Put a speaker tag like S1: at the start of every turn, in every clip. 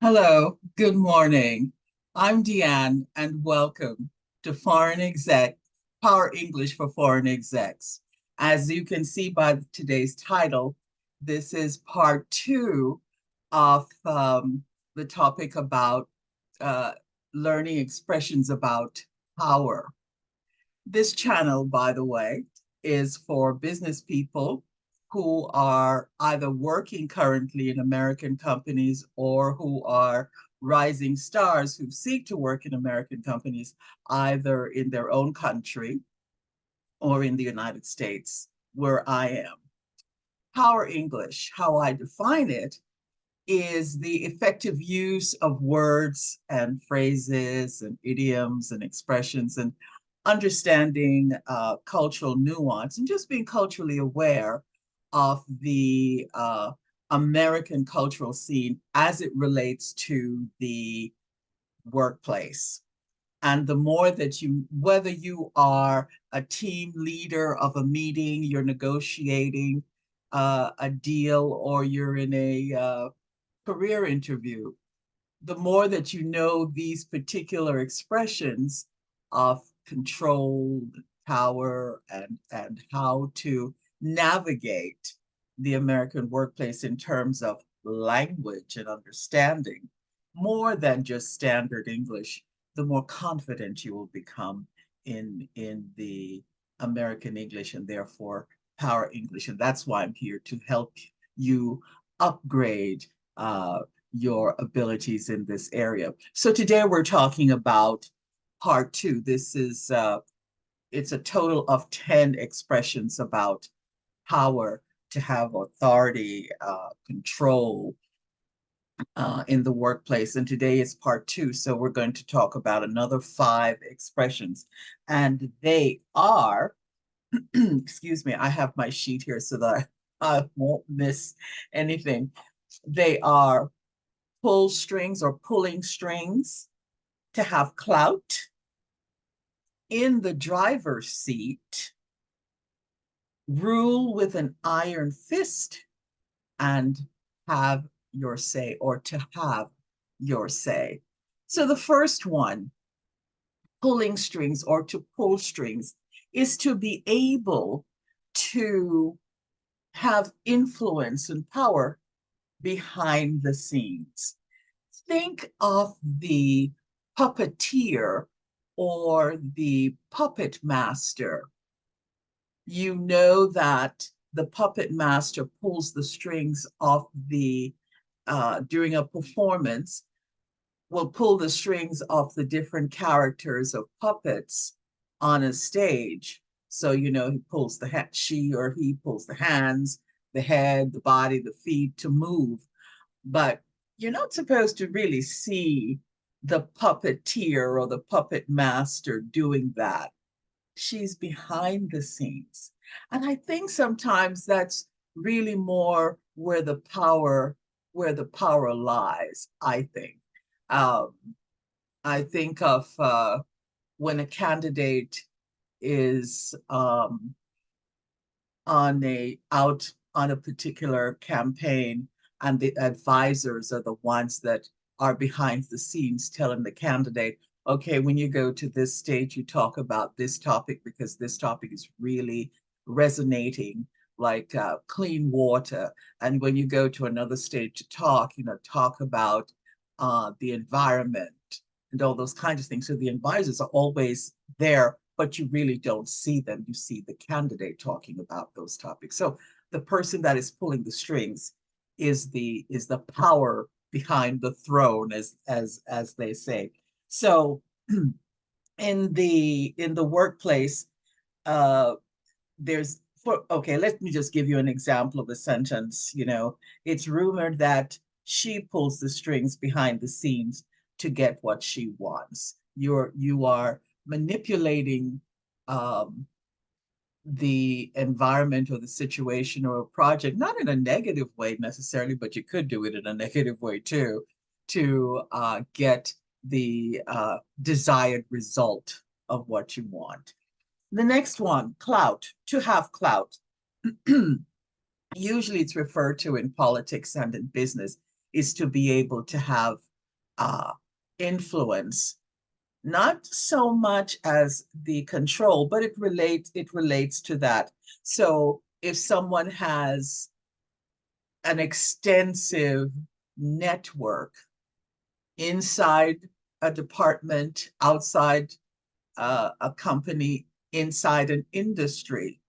S1: Hello, good morning. I'm Deanne, and welcome to Foreign Exec, Power English for Foreign Execs. As you can see by today's title, this is part two of the topic about uh, learning expressions about power. This channel, by the way, is for business people who are either working currently in American companies or who are rising stars who seek to work in American companies, either in their own country or in the United States, where I am. Power English, how I define it, is the effective use of words and phrases and idioms and expressions and understanding cultural nuance and just being culturally aware of the American cultural scene as it relates to the workplace. And the more that you, whether you are a team leader of a meeting, you're negotiating a deal, or you're in a career interview, the more that you know these particular expressions of control, power, and how to navigate the American workplace in terms of language and understanding, more than just standard English, the more confident you will become in the American English and therefore Power English. And that's why I'm here to help you upgrade your abilities in this area. So today we're talking about part two. This is it's a total of 10 expressions about power, to have authority, control in the workplace. And today is part two. So we're going to talk about another 5 expressions. And they are, excuse me, I have my sheet here so that I won't miss anything. They are pull strings or pulling strings, to have clout, in the driver's seat, rule with an iron fist, and have your say, or to have your say. So the first one, pulling strings or to pull strings, is to be able to have influence and power behind the scenes. Think of the puppeteer or the puppet master. You know that the puppet master pulls the strings of the, during a performance, will pull the strings of the different characters of puppets on a stage. So, you know, he pulls the head, she or he pulls the hands, the head, the body, the feet to move. But you're not supposed to really see the puppeteer or the puppet master doing that. She's behind the scenes. And I think sometimes that's really more where the power lies, I think. Um, I think of when a candidate is out on a particular campaign, and the advisors are the ones that are behind the scenes telling the candidate, okay, when you go to this stage, you talk about this topic because this topic is really resonating, like clean water. And when you go to another stage to talk, you know, talk about the environment and all those kinds of things. So the advisors are always there, but you really don't see them. You see the candidate talking about those topics. So the person that is pulling the strings is the power behind the throne, as they say. So in the workplace, uh, there's okay, let me just give you an example of a sentence. You know, it's rumored that she pulls the strings behind the scenes to get what she wants. You are manipulating um, the environment or the situation or a project, not in a negative way necessarily, but you could do it in a negative way too, to get the desired result of what you want. The next one, clout, to have clout. Usually it's referred to in politics and in business, is to be able to have influence, not so much as the control, but it relates to that. So if someone has an extensive network inside a department, outside a company, inside an industry,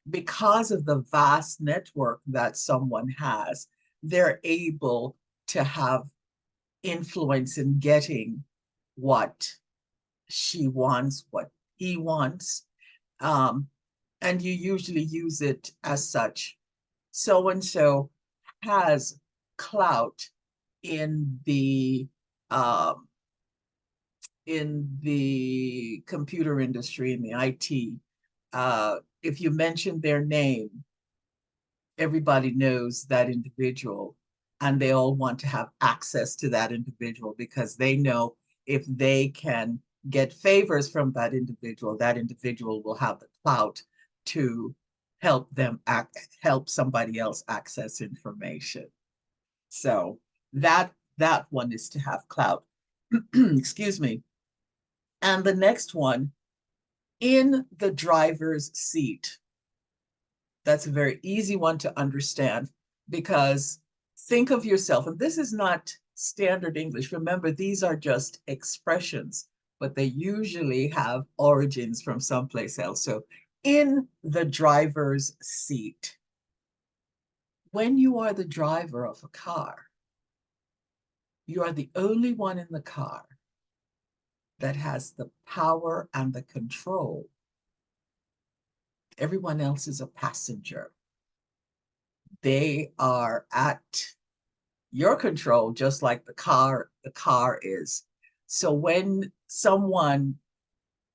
S1: because of the vast network that someone has, they're able to have influence in getting what she wants, what he wants. Um, and you usually use it as such. So and so has clout in the um, computer industry, in the IT. If you mention their name, everybody knows that individual, and they all want to have access to that individual because they know if they can get favors from that individual will have the clout to help somebody else access information. So that one is to have clout. Excuse me. And the next one, in the driver's seat. That's a very easy one to understand because think of yourself, and this is not standard English. Remember, these are just expressions, but they usually have origins from someplace else. So in the driver's seat, when you are the driver of a car, you are the only one in the car that has the power and the control. Everyone else is a passenger. They are at your control, just like the car is. So when someone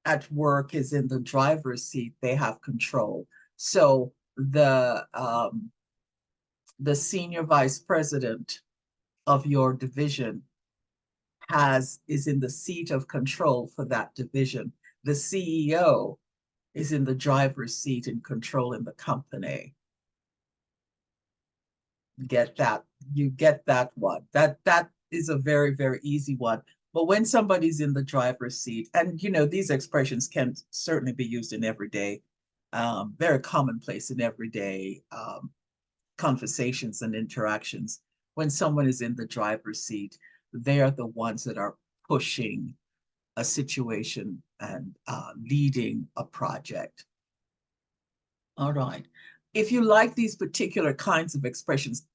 S1: at work is in the driver's seat, they have control. So the senior vice president of your division is in the seat of control for that division. The CEO is in the driver's seat and controlling the company. Get that? You get that one. That is a very, very easy one. But when somebody's in the driver's seat, and these expressions can certainly be used in everyday, very commonplace in everyday conversations and interactions. When someone is in the driver's seat, they are the ones that are pushing a situation and leading a project. All right. If you like these particular kinds of expressions,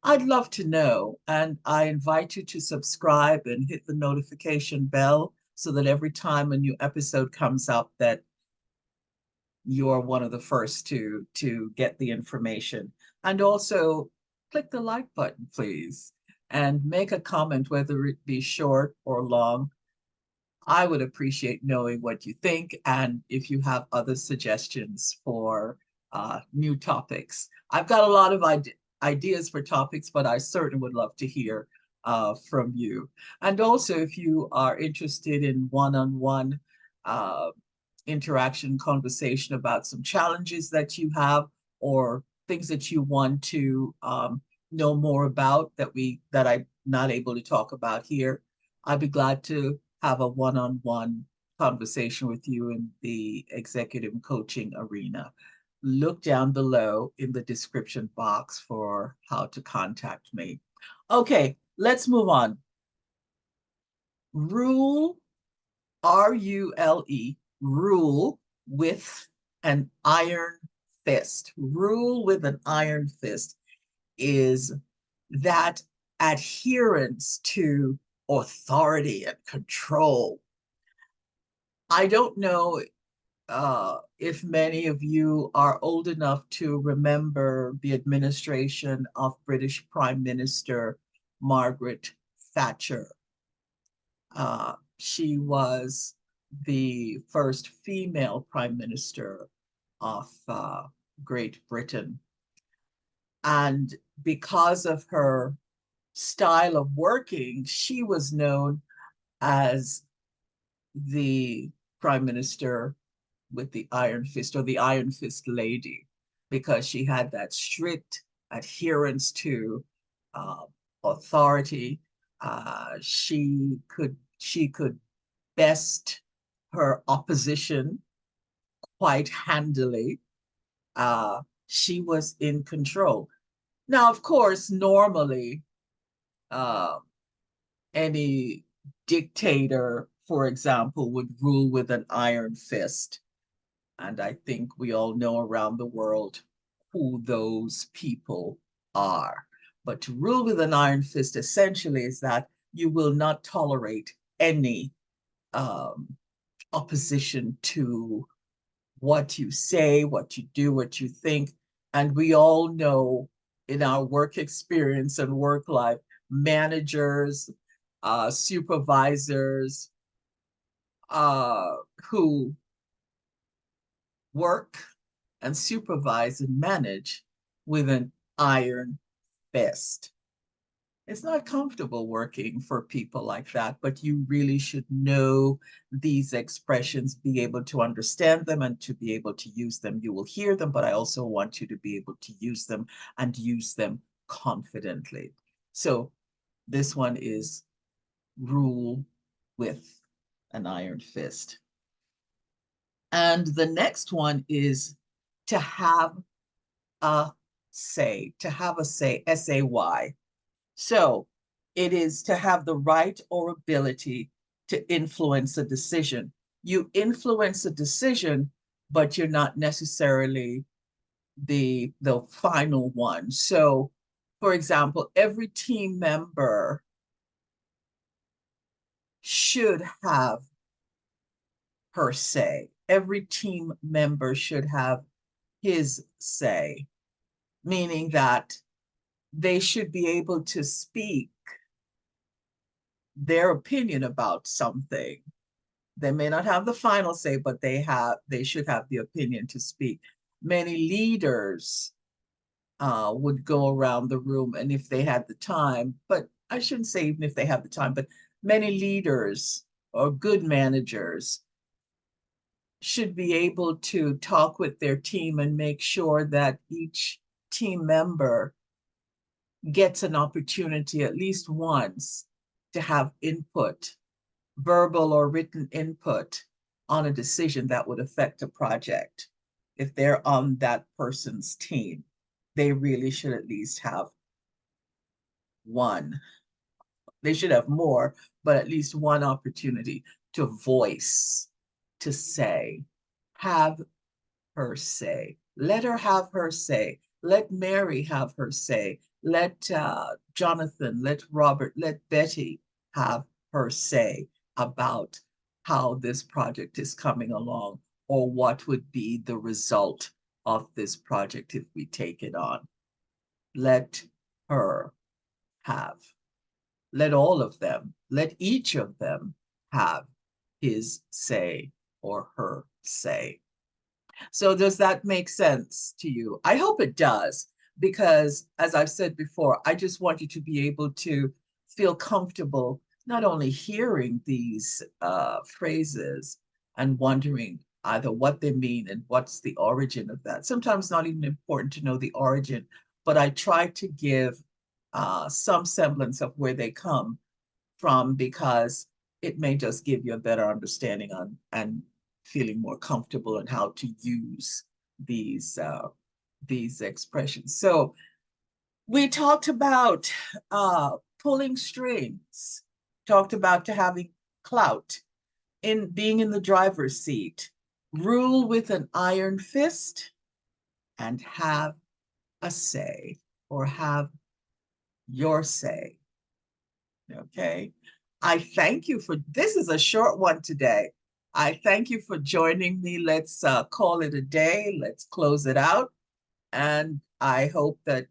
S1: I'd love to know. And I invite you to subscribe and hit the notification bell so that every time a new episode comes up that you're one of the first to get the information. And also click the like button, please, and make a comment, whether it be short or long. I would appreciate knowing what you think and if you have other suggestions for new topics. I've got a lot of ideas for topics, but I certainly would love to hear from you. And also, if you are interested in one-on-one interaction, conversation about some challenges that you have or things that you want to know more about that I'm not able to talk about here, I'd be glad to have a one-on-one conversation with you in the executive coaching arena. Look down below in the description box for how to contact me. Okay, let's move on. Rule, R-U-L-E, rule with an iron fist. Rule with an iron fist is that adherence to authority and control. I don't know if many of you are old enough to remember the administration of British Prime Minister Margaret Thatcher. She was the first female prime minister of Great Britain. And because of her style of working, she was known as the prime minister with the iron fist, or the iron fist lady, because she had that strict adherence to uh, authority. She could best her opposition quite handily. She was in control. Now, of course, normally uh, any dictator, for example, would rule with an iron fist. And I think we all know around the world who those people are. But to rule with an iron fist essentially is that you will not tolerate any um, opposition to what you say, what you do, what you think. And we all know in our work experience and work life, managers, supervisors who work and supervise and manage with an iron fist. It's not comfortable working for people like that, but you really should know these expressions, be able to understand them and to be able to use them. You will hear them, but I also want you to be able to use them and use them confidently. So this one is rule with an iron fist. And the next one is to have a say, to have a say, S-A-Y. So it is to have the right or ability to influence a decision. You influence a decision, but you're not necessarily the final one. So, for example, every team member should have her say. Every team member should have his say, meaning that they should be able to speak their opinion about something. They may not have the final say, but they should have the opinion to speak. Many leaders would go around the room, and if they had the time, but I shouldn't say even if they have the time, but many leaders or good managers should be able to talk with their team and make sure that each team member gets an opportunity at least once to have input, verbal or written input on a decision that would affect a project. If they're on that person's team, they really should at least have one. They should have more, but at least one opportunity to voice, to say, have her say. Let her have her say. Let Mary have her say. Let Jonathan, let Robert, let Betty have her say about how this project is coming along or what would be the result of this project if we take it on. Let her have. Let all of them, let each of them have his say or her say. So does that make sense to you? I hope it does, because as I've said before, I just want you to be able to feel comfortable not only hearing these phrases and wondering either what they mean and what's the origin of that. Sometimes not even important to know the origin, but I try to give some semblance of where they come from, because it may just give you a better understanding on and feeling more comfortable in how to use these expressions. So we talked about pulling strings, talked about to having clout, in being in the driver's seat, rule with an iron fist, and have a say or have your say. Okay. I thank you for, this is a short one today. I thank you for joining me. Let's call it a day. Let's close it out. And I hope that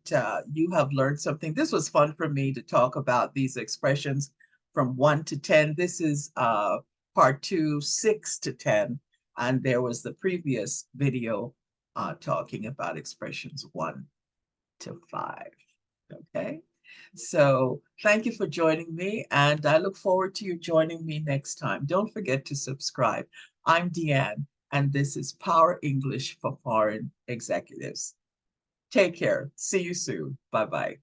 S1: you have learned something. This was fun for me to talk about these expressions from 1 to 10. This is part 2, 6 to 10. And there was the previous video talking about expressions 1 to 5. Okay. So thank you for joining me, and I look forward to you joining me next time. Don't forget to subscribe. I'm Deanne, and this is Power English for Foreign Executives. Take care. See you soon. Bye-bye.